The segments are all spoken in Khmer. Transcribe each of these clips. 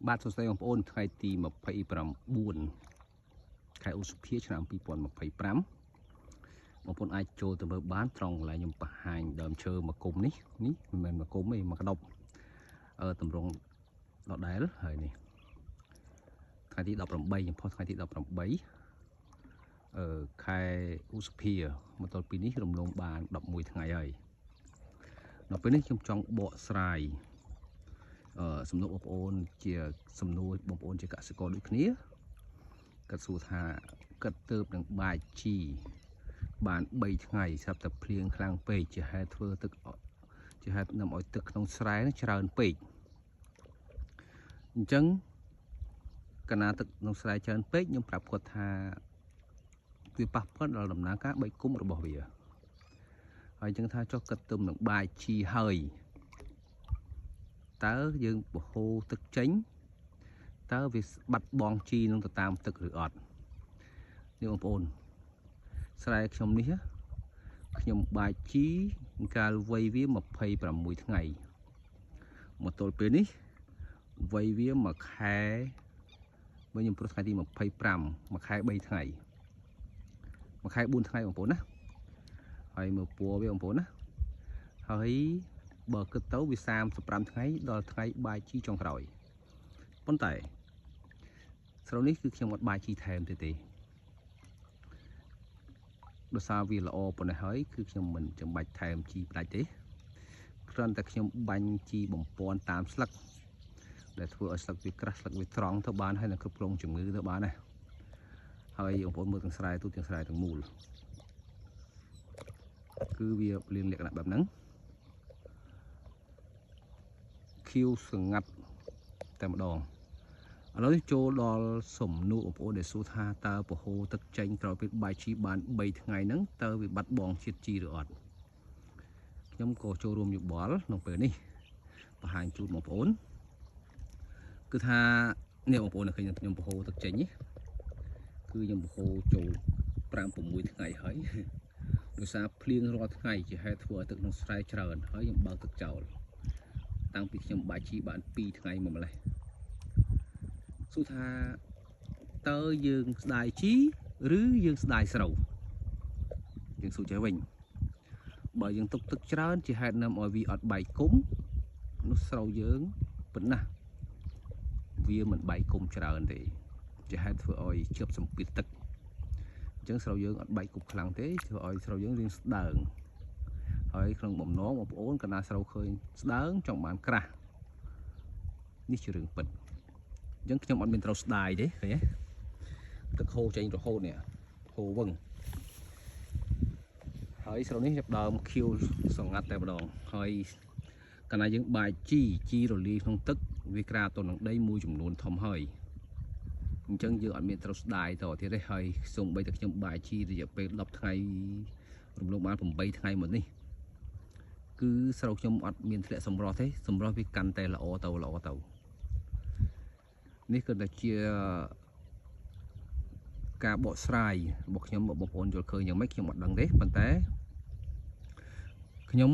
បាទសួស្តីបងប្អូនថ្ងៃទី29ខែឧសភាឆ្នាំ2025បងប្អូនអាចចូលទៅមើលបានត្រង់កន្លែងខ្ញុំបង្ហាញដើមឈើមកគុំនេះមិនមែនមកគុំទេមកក្តុបតម្រង់ដដែលហើយនេះថ្ងៃទី18ខ្ញុំផុសថ្ងៃទី18ខែឧសភាមកទល់ពីនេះរំលងបាន11ថ្ងៃហើយដល់ពេលនេះខ្ញុំចង់បកស្រាយសំណួរបងប្អូនជាសំណួរបងប្អូនជាកសិករដូចគ្នាគាត់សួរថាគាត់ទៅនឹងបាយជីបាន3ថ្ងៃស្រាប់តែភ្លៀងខ្លាំងពេកជាហេតុធ្វើទឹកជាហេតុនាំឲ្យទឹកក្នុងស្រែនេះច្រើនពេកអញ្ចឹងកាលណាទឹកក្នុងស្រែច្រើនពេកខ្ញុំប្រាប់គាត់ថាវាប៉ះពាល់ដល់ដំណើរការ3គុំរបស់វាហើយអញ្ចឹងថាចុះគាត់ទៅនឹងបាយជីហើយតើយើងបហូរទឹកចេញតើវាបាត់បង់ជីនឹងទៅតាមទឹកឬអត់នេះបងប្អូនស្រែខ្ញុំនេះខ្ញុំបាយជីកាលវ័យវា26ថ្ងៃមកទល់ពេលនេះវ័យវាមួយខែបើខ្ញុំប្រុសថ្ងៃទី25មួយខែ3ថ្ងៃមួយខែ4ថ្ងៃបងប្អូនណាហើយមើលពណ៌វាបងប្អូនណាហើយបើគិតទៅវា35ថ្ងៃដល់ថ្ងៃបាយជីចុងក្រោយប៉ុន្តែស្រូវនេះគឺខ្ញុំអត់បាយជីថែមទេដោយសារវាល្អប៉ុណ្ណេះហើយគឺខ្ញុំមិនចាំបាច់ថែមជីផ្ដាច់ទេគ្រាន់តែខ្ញុំបាញ់ជីបំពន់តាមស្លឹកដែលធ្វើឲ្យស្លឹកវាក្រាស់ស្លឹកវាត្រង់ទៅបានហើយនឹងគ្រប់គ្រងជំងឺទៅបានណាហើយបងប្អូនមើលទាំងស្រែទូទាំងស្រែទាំងមូលគឺវាលៀងលក្ខណៈបែបហ្នឹងខៀវស្ងាត់តែម្ដងឥឡូវនេះចូលដល់សំណួរបងប្អូនដែលសួរថាតើពហុទឹកចេញក្រោយពីបាយជីបាន3ថ្ងៃហ្នឹងតើវាបាត់បង់ជាតិជីឬអត់ខ្ញុំក៏ចូលរួមយោបល់ក្នុងពេលនេះបង្ហាញជូនបងប្អូនគឺថានេះបងប្អូនឃើញខ្ញុំពហុទឹកចេញនេះគឺខ្ញុំពហុចូល5-6ថ្ងៃហើយដោយសារភ្លៀងរាល់ថ្ងៃជាហេតុធ្វើឲ្យទឹកក្នុងស្រែច្រើនហើយខ្ញុំបើកទឹកចោលតាំងពីខ្ញុំបាយជីបាន2ថ្ងៃមកម្លេះសួរថាតើយើងស្ដាយជីឬយើងស្ដាយស្រូវយើងសួរចេះវិញបើយើងទុកទឹកច្រើនជាហេតុនាំឲ្យវាអត់បែកគុំនោះស្រូវយើងប៉ុណ្ណាវាមិនបែកគុំច្រើនទេជាហេតុធ្វើឲ្យជាប់សម្ពាធទឹកអញ្ចឹងស្រូវយើងអត់បែកគុំខ្លាំងទេធ្វើឲ្យស្រូវយើងរៀងស្ដើងហើយក្នុងបំណងបងប្អូនកាលណាស្រូវឃើញស្ដើងចង់បានក្រាស់នេះជារឿងពិតអញ្ចឹងខ្ញុំអត់មានត្រូវស្ដាយទេឃើញទេទឹកហូរចេញរហូតនេះហូរវឹងហើយស្រូវនេះចាប់ដើមខៀវសង្ងាត់តែម្ដងហើយកាលណាយើងបាយជីរលាយក្នុងទឹកវាក្រាបទៅនឹងដីមួយចំនួនធំហើយអញ្ចឹងយើងអត់មានត្រូវស្ដាយតទៀតទេហើយសូម្បីតែខ្ញុំបាយជីរយៈពេល10ថ្ងៃរំលងបាន8ថ្ងៃមកនេះគឺស្រូវខ្ញុំអត់មានធ្លាក់សម្រស់ទេសម្រស់វាកាន់តែល្អទៅនេះគឺតែជាការបកស្រាយរបស់ខ្ញុំបងប្អូនយល់ឃើញយ៉ាងម៉េចខ្ញុំអត់ដឹងទេប៉ុន្តែខ្ញុំ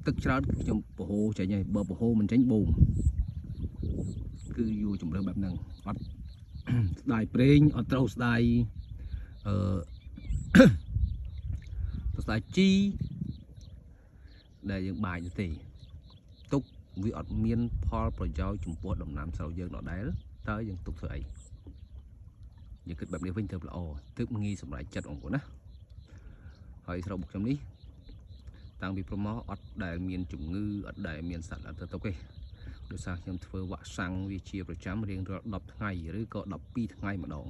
ទឹកច្រើនខ្ញុំពហុចេញហើយបើពហុមិនចេញបូមគឺយូរជំរឿនបែបហ្នឹងអត់ស្ដាយប្រេងអត់ត្រូវស្ដាយស្ដាយជីដែលយើងបាយទេទុកវាអត់មានផលប្រយោជន៍ចំពោះដំណាំស្រូវយើងដដែលតើយើងទុកធ្វើអីយើងគិតបែបនេះវិញទៅល្អទើបងាយសម្រេចចិត្តបងប្អូនណាហើយស្រូវរបស់ខ្ញុំនេះតាំងពីប្រមកអត់ដែលមានជំងឺអត់ដែលមានសត្វល្អិតទៅទុកទេដោយសារខ្ញុំធ្វើវ៉ាក់សាំងវាជាប្រចាំរៀងរាល់10ថ្ងៃឬក៏12ថ្ងៃម្ដង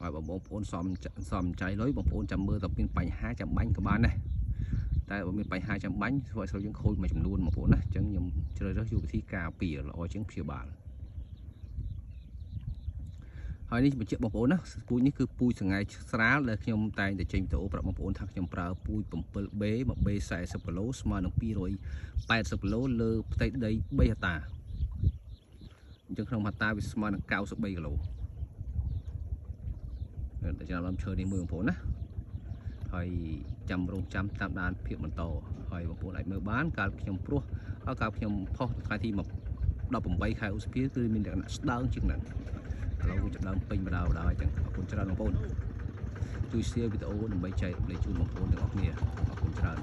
ហើយបងប្អូនសំចៃលុយបងប្អូនចាំមើលតើមានបញ្ហាចាំបាញ់ក៏បានដែរតែបើមានបញ្ហាចាំបាញ់ធ្វើឲ្យស្រូវយើងខូចមួយចំនួនបងប្អូនណាអញ្ចឹងខ្ញុំជ្រើសរើសយុទ្ធវិធីការពារល្អជាងព្យាបាលហើយនេះបញ្ជាក់បងប្អូនណាពូជនេះគឺពូជសង្ហែស្រាលដែលខ្ញុំតែងតែចេញវីដេអូប្រាប់បងប្អូនថាខ្ញុំប្រើពូជ 7B 1B 40គីឡូស្មើនឹង280គីឡូលើផ្ទៃដី3ហិកតាអញ្ចឹងក្នុងហិកតាវាស្មើនឹង93គីឡូតែចាំដើមឈើនេះមួយបងប្អូនណាហើយចាំរងចាំតាមដានភាពបន្តហើយបងប្អូនអាចមើលបានកាលខ្ញុំព្រោះ ហើយកាលខ្ញុំផុសថ្ងៃទី18 ខែឧសភាគឺមានលក្ខណៈស្ដើងជាងហ្នឹងឥឡូវវាចាប់ដើមពេញបដៅអញ្ចឹងអរគុណច្រើនបងប្អូនជួយ share វីដេអូដើម្បីចែករំលែកជូនបងប្អូនទាំងអស់គ្នាអរគុណច្រើន